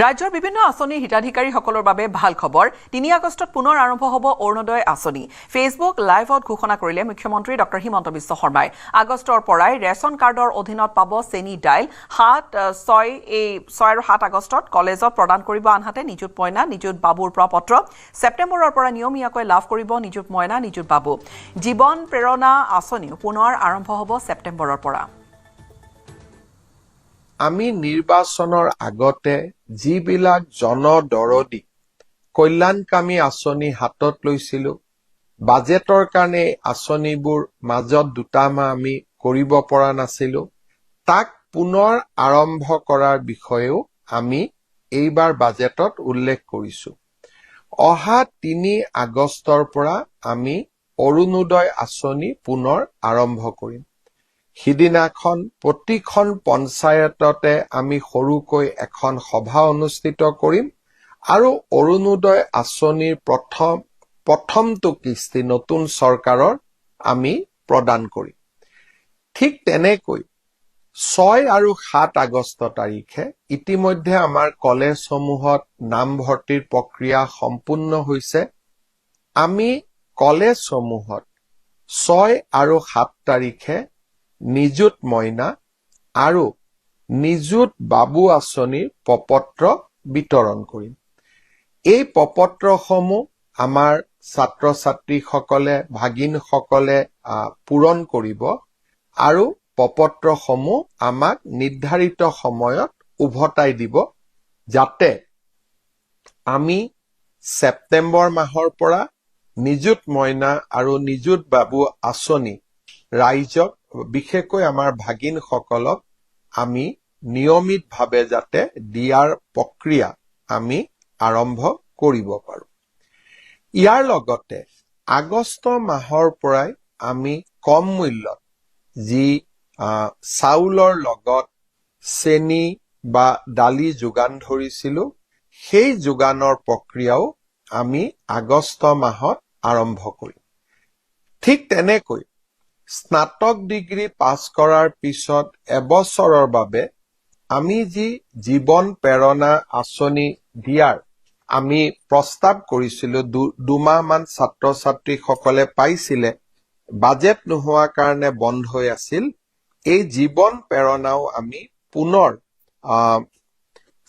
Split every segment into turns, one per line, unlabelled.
ৰাজ্যৰ বিভিন্ন আঁচনিৰ হিতাধিকাৰীসকলৰ বাবে ভাল খবৰ ৩ আগষ্টত পুনৰ আৰম্ভ হ'ব অৰুণোদয় আঁচনি ফেচবুক লাইভত ঘোষণা কৰিলে মুখ্যমন্ত্ৰী ডক্টৰ হিমন্ত বিশ্ব শৰ্মাই আগষ্টৰ পৰাই ৰেচন কাৰ্ডৰ অধীনত পাব চেনি ডাইল 6 আৰু 7 আগষ্টত কলেজত প্ৰদান কৰিব আনহাতে নিযুত মইনা নিযুত বাবুৰ প্ৰপত্ৰ ছেপ্টেম্বৰৰ পৰা নিয়মীয়াকৈ লাভ কৰিব নিযুত মইনা নিযুত বাবু জীৱন প্ৰেৰণা আঁচনিও পুনৰ আৰম্ভ হ'ব ছেপ্টেম্বৰৰ পৰা
আমি নিৰ্বাচনৰ আগতে যিবিলাক জনদৰদী কল্যাণকামী আঁচনি হাতত লৈছিলো বাজেটৰ কাৰণে আঁচনিবোৰ মাজত দুটামাহ আমি কৰিব পৰা নাছিলো তাক পুনৰ আৰম্ভ কৰাৰ বিষয়েও আমি এইবাৰ বাজেটত উল্লেখ কৰিছো অহা ৩ আগষ্টৰ পৰা আমি অৰুণোদয় আঁচনি পুনৰ আৰম্ভ কৰিম সিদিনাখন প্ৰতিখন পঞ্চায়ততে আমি সৰুকৈ এখন সভা অনুষ্ঠিত কৰিম আৰু অৰুণোদয় আঁচনিৰ প্ৰথমটো কিস্তি নতুন চৰকাৰৰ আমি প্ৰদান কৰিম ঠিক তেনেকৈ 6 আৰু 7 আগষ্ট তাৰিখে ইতিমধ্যে আমাৰ কলেজসমূহত নামভৰ্তিৰ প্ৰক্ৰিয়া সম্পূৰ্ণ হৈছে আমি কলেজসমূহত 6 আৰু 7 তাৰিখে নিযুত মইনা আৰু নিযুত বাবু আঁচনিৰ প্ৰপত্ৰ বিতৰণ কৰিম এই প্ৰপত্ৰসমূহ আমাৰ ছাত্ৰ ছাত্ৰীসকলে ভাগিনসকলে পূৰণ কৰিব আৰু প্ৰপত্ৰসমূহ আমাক নিৰ্ধাৰিত সময়ত উভতাই দিব যাতে আমি ছেপ্টেম্বৰ মাহৰ পৰা নিযুত মইনা আৰু নিযুত বাবু আঁচনি ৰাইজক বিশেষকৈ আমাৰ ভাগিনসকলক আমি নিয়মিতভাৱে যাতে দিয়াৰ প্ৰক্ৰিয়া আমি আৰম্ভ কৰিব পাৰো ইয়াৰ লগতে আগষ্ট মাহৰ পৰাই আমি কম মূল্যত যি চাউলৰ লগত চেনি বা দালি যোগান ধৰিছিলো সেই যোগানৰ প্ৰক্ৰিয়াও আমি আগষ্ট মাহত আৰম্ভ কৰিম ঠিক তেনেকৈ স্নাতক ডিগ্ৰী পাছ কৰাৰ পিছত এবছৰৰ বাবে আমি যি জীৱন প্ৰেৰণা আঁচনি দিয়াৰ আমি প্ৰস্তাৱ কৰিছিলো দুমাহমান ছাত্ৰ ছাত্ৰীসকলে পাইছিলে বাজেট নোহোৱাৰ কাৰণে বন্ধ হৈ আছিল এই জীৱন প্ৰেৰণাও আমি পুনৰ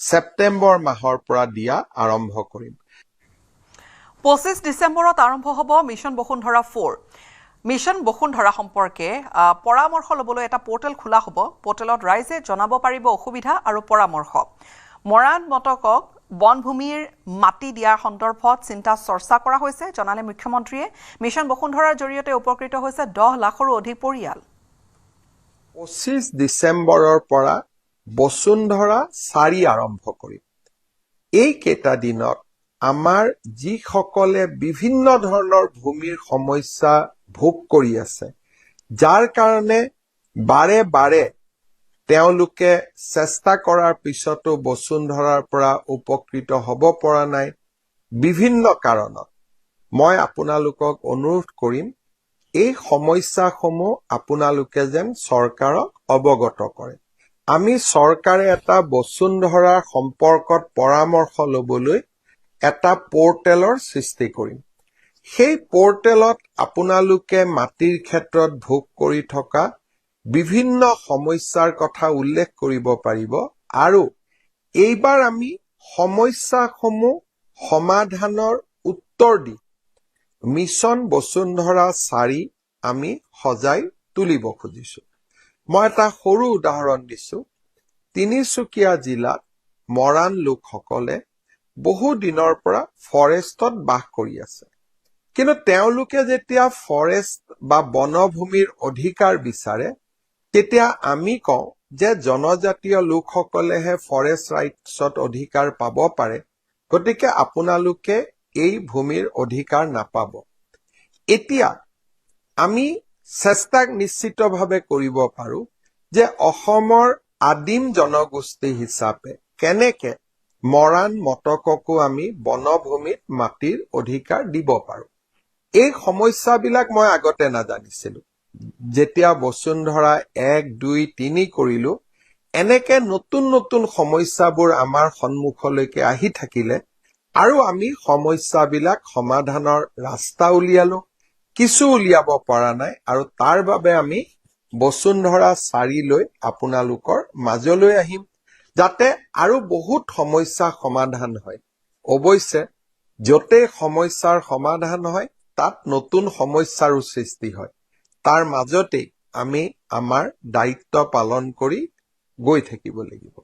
ছেপ্টেম্বৰ মাহৰ পৰা দিয়া আৰম্ভ কৰিম
25 ডিচেম্বৰত আৰম্ভ হ'ব মিছন বসুন্ধৰা 4 মিছন বসুন্ধৰা সম্পৰ্কে পৰামৰ্শ ল'বলৈ এটা পোৰ্টেল খোলা হ'ব পোৰ্টেলত ৰাইজে জনাব পাৰিব অসুবিধা আৰু পৰামৰ্শ মৰাণ মটকক বনভূমিৰ মাটি দিয়াৰ সন্দৰ্ভত চিন্তা চৰ্চা কৰা হৈছে জনালে মুখ্যমন্ত্ৰীয়ে মিছন বসুন্ধৰাৰ জৰিয়তে উপকৃত হৈছে 10 লাখৰো অধিক পৰিয়াল
25 ডিচেম্বৰৰ পৰা বসুন্ধৰা 4 আৰম্ভ কৰিম এই কেইটা দিনত আমাৰ যিসকলে বিভিন্ন ধৰণৰ ভূমিৰ সমস্যা ভোগ কৰি আছে যাৰ কাৰণে বাৰে বাৰে তেওঁলোকে চেষ্টা কৰাৰ পিছতো বসুন্ধৰাৰ পৰা উপকৃত হ'ব পৰা নাই বিভিন্ন কাৰণত মই আপোনালোকক অনুৰোধ কৰিম এই সমস্যাসমূহ আপোনালোকে যেন চৰকাৰক অৱগত কৰে আমি চৰকাৰে এটা বসুন্ধৰাৰ সম্পৰ্কত পৰামৰ্শ ল'বলৈ এটা পোৰ্টেলৰ সৃষ্টি কৰিম সেই পোৰ্টেলত আপোনালোকে মাটিৰ ক্ষেত্ৰত ভোগ কৰি থকা বিভিন্ন সমস্যাৰ কথা উল্লেখ কৰিব পাৰিব আৰু এইবাৰ আমি সমস্যাসমূহ সমাধানৰ উত্তৰ দি মিছন বসুন্ধৰা 4 আমি সজাই তুলিব খুজিছো মই এটা সৰু উদাহৰণ দিছো তিনিচুকীয়া জিলাত মৰাণ লোকসকলে বহু দিনৰ পৰা ফৰেষ্টত বাস কৰি আছে কিন্তু তেওঁলোকে যেতিয়া ফৰেষ্ট বা বনভূমিৰ অধিকাৰ বিচাৰে তেতিয়া আমি কওঁ যে জনজাতীয় লোকসকলেহে ফৰেষ্ট ৰাইটছত অধিকাৰ পাব পাৰে গতিকে আপোনালোকে এই ভূমিৰ অধিকাৰ নাপাব এতিয়া আমি চেষ্টা নিশ্চিতভাৱে কৰিব পাৰো যে অসমৰ আদিম জনগোষ্ঠী হিচাপে কেনেকে মৰাণ মটককো আমি বনভূমিত মাটিৰ অধিকাৰ দিব পাৰো এই সমস্যাবিলাক মই আগতে নাজানিছিলো যেতিয়া বসুন্ধৰা 1 2 3 কৰিলো এনেকে নতুন নতুন সমস্যাবোৰ আমাৰ সন্মুখলৈকে আহি থাকিলে আৰু আমি সমস্যাবিলাক সমাধানৰ ৰাস্তা উলিয়ালো, কিছু উলিয়াব পৰা নাই আৰু তাৰ বাবে আমি বসুন্ধৰা 4 লৈ আপোনালোকৰ মাজলৈ আহিম যাতে আৰু বহুত সমস্যা সমাধান হয়। অৱশ্যে যতে সমস্যাৰ সমাধান হয় তাত নতুন সমস্যাৰো সৃষ্টি হয়। তাৰ মাজতে আমি আমাৰ দায়িত্ব পালন কৰি গৈ থাকিব লাগিব।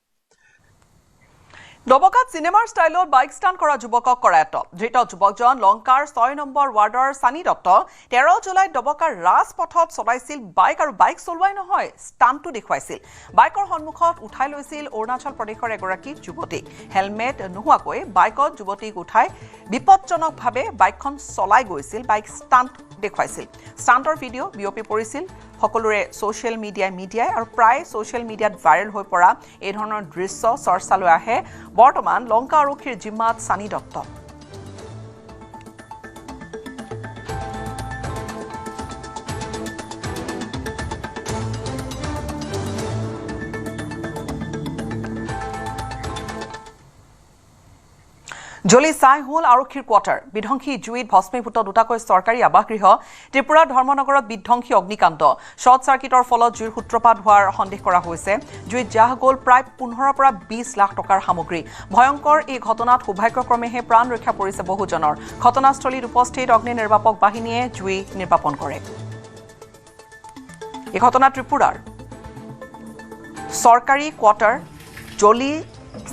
ডবকাত চিনেমাৰ ষ্টাইলত বাইক ষ্টাণ্ট কৰা যুৱকক কৰায়ত্ব। ধৃত যুৱকজন লংকাৰ 6 নম্বৰ ৱাৰ্ডৰ সানী দত্ত। 13 জুলাইত ডবকাৰ ৰাজপথত চলাইছিল বাইক আৰু বাইক চলোৱাই নহয়, ষ্টাণ্টটো দেখুৱাইছিল। বাইকৰ সন্মুখত উঠাই লৈছিল অৰুণাচল প্ৰদেশৰ এগৰাকী যুৱতী। হেলমেট নোহোৱাকৈ বাইকত যুৱতীক উঠাই বিপদজনকভাৱে বাইকখন চলাই গৈছিল, বাইক ষ্টাণ্ট দেখুৱাইছিল। ষ্টাণ্টৰ ভিডিঅ' বিয়পি পৰিছিল সকলোৰে ছ'চিয়েল মিডিয়াই আৰু প্ৰায় ছ'চিয়েল মিডিয়াত ভাইৰেল হৈ পৰা এই ধৰণৰ দৃশ্য চৰ্চালৈ আহে বৰ্তমান লংকা আৰক্ষীৰ জিম্মাত সানী দত্ত। জ্বলি ছাই হ'ল আৰক্ষীৰ কোৱাৰ্টাৰ। বিধ্বংসী জুইত ভস্মীভূত দুটাকৈ চৰকাৰী আৱাসগৃহ। ত্ৰিপুৰাৰ ধৰ্মনগৰত বিধ্বংসী অগ্নিকাণ্ড। শ্বৰ্ট চাৰ্কিটৰ ফলত জুইৰ সূত্ৰপাত হোৱাৰ সন্দেহ কৰা হৈছে। জুইত জাহ গ'ল প্ৰায় 15 পৰা 20 লাখ টকাৰ সামগ্ৰী। ভয়ংকৰ এই ঘটনাত সৌভাগ্যক্ৰমেহে প্ৰাণ ৰক্ষা পৰিছে বহুজনৰ। ঘটনাস্থলীত উপস্থিত অগ্নি নিৰ্বাপক বাহিনীয়ে জুই নিৰ্বাপন কৰে। এই ঘটনা ত্ৰিপুৰাৰ চৰকাৰী কোৱাৰ্টাৰ জ্বলি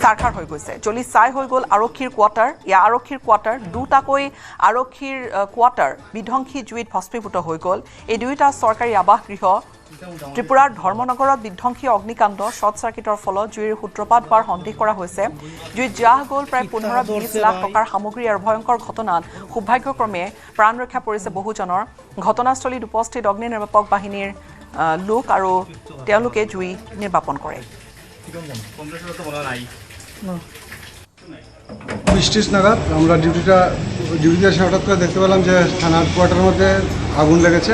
চাৰখাৰ হৈ গৈছে। জ্বলি ছাই হৈ গ'ল আৰক্ষীৰ কোৱাৰ্টাৰ। ইয়াৰ আৰক্ষীৰ কোৱাৰ্টাৰ দুটাকৈ আৰক্ষীৰ কোৱাৰ্টাৰ বিধ্বংসী জুইত ভস্মীভূত হৈ গ'ল। এই দুয়োটা চৰকাৰী আৱাসগৃহ ত্ৰিপুৰাৰ ধৰ্মনগৰত বিধ্বংসী অগ্নিকাণ্ড। শ্বৰ্ট চাৰ্কিটৰ ফলত জুইৰ সূত্ৰপাত হোৱাৰ সন্দেহ কৰা হৈছে। জুইত জাহ গ'ল প্ৰায় 15-20 লাখ টকাৰ সামগ্ৰী আৰু ভয়ংকৰ ঘটনাত সৌভাগ্যক্ৰমে প্ৰাণ ৰক্ষা পৰিছে বহুজনৰ। ঘটনাস্থলীত উপস্থিত অগ্নি নিৰ্বাপক বাহিনীৰ লোক আৰু তেওঁলোকে জুই নিৰ্বাপন কৰে।
20 নাগাদ আমরা ডিউটিতে এসে হঠাৎ করে দেখতে পেলাম যে থানার কোয়ার্টারের মধ্যে আগুন লেগেছে।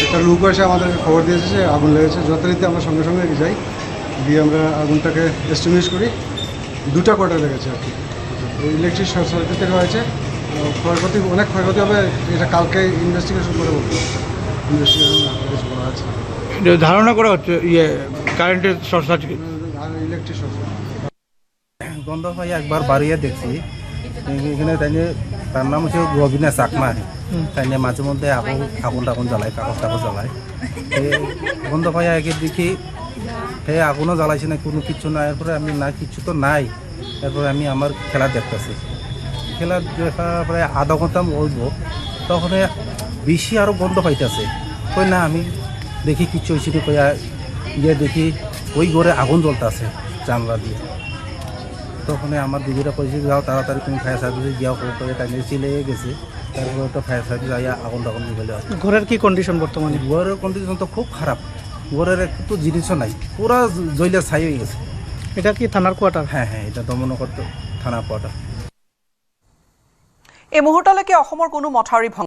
একটা লোক এসে আমাদের খবর দিয়েছে যে আগুন লেগেছে। যথারীতি আমরা সঙ্গে সঙ্গে যাই, গিয়ে আমরা আগুনটাকে এস্টিমেট করি। দুটা কোয়ার্টার লেগেছে আর কি। ইলেকট্রিক শর্ট সার্কিটের হয়েছে, ক্ষয়ক্ষতি অনেক ক্ষয়ক্ষতি হবে। এটা কালকে ইনভেস্টিগেশন করে বলতে ইনভেস্টিগেশন করা আছে।
ধারণা করা হচ্ছে কারেন্টের short circuit,
electric short circuit.
গন্ধ পাই একবার বাড়িয়ে দেখছি এখানে তাই তার নাম হচ্ছে রবিনা চাকমা। তাই মাঝে মধ্যে আগুন টাগুন জ্বালায়, কাগজ টাগজ জ্বালায়। গন্ধ পাই একে দেখি আগুনও জ্বালাইছে না, কোনো কিছু না। এরপরে আমি না কিছু তো নাই। এরপরে আমি আমার খেলা দেখতেছি। খেলা দেখা প্রায় আধা ঘন্টা বলবো, তখন বেশি আরও গন্ধ পাইতেছে। কই না আমি দেখি কিচ্ছু হয়েছিল, কইয়া গিয়ে দেখি ওই ঘরে আগুন জ্বলতেছে জানলা দিয়ে। তখন আমার দিদিরা কইছে যাও তাড়াতাড়ি তুমি ফায়ার সার্ভিসে যাও করে টাইমে চিলে গেছে। তারপরে তো ফায়ার সার্ভিস আইয়া আগুন টাগুন নিভেলে আসে।
ঘরের কি কন্ডিশন বর্তমানে?
ঘরের কন্ডিশন তো খুব খারাপ। ঘরের একটু জিনিসও নাই, পুরা জ্বলে ছাই হয়ে গেছে।
এটা কি থানার কোয়ার্টার?
হ্যাঁ, এটা দমনগর থানা কোয়ার্টার।
এই মুহূৰ্তলৈকে অসমৰ কোনো মথাউৰি ভঙা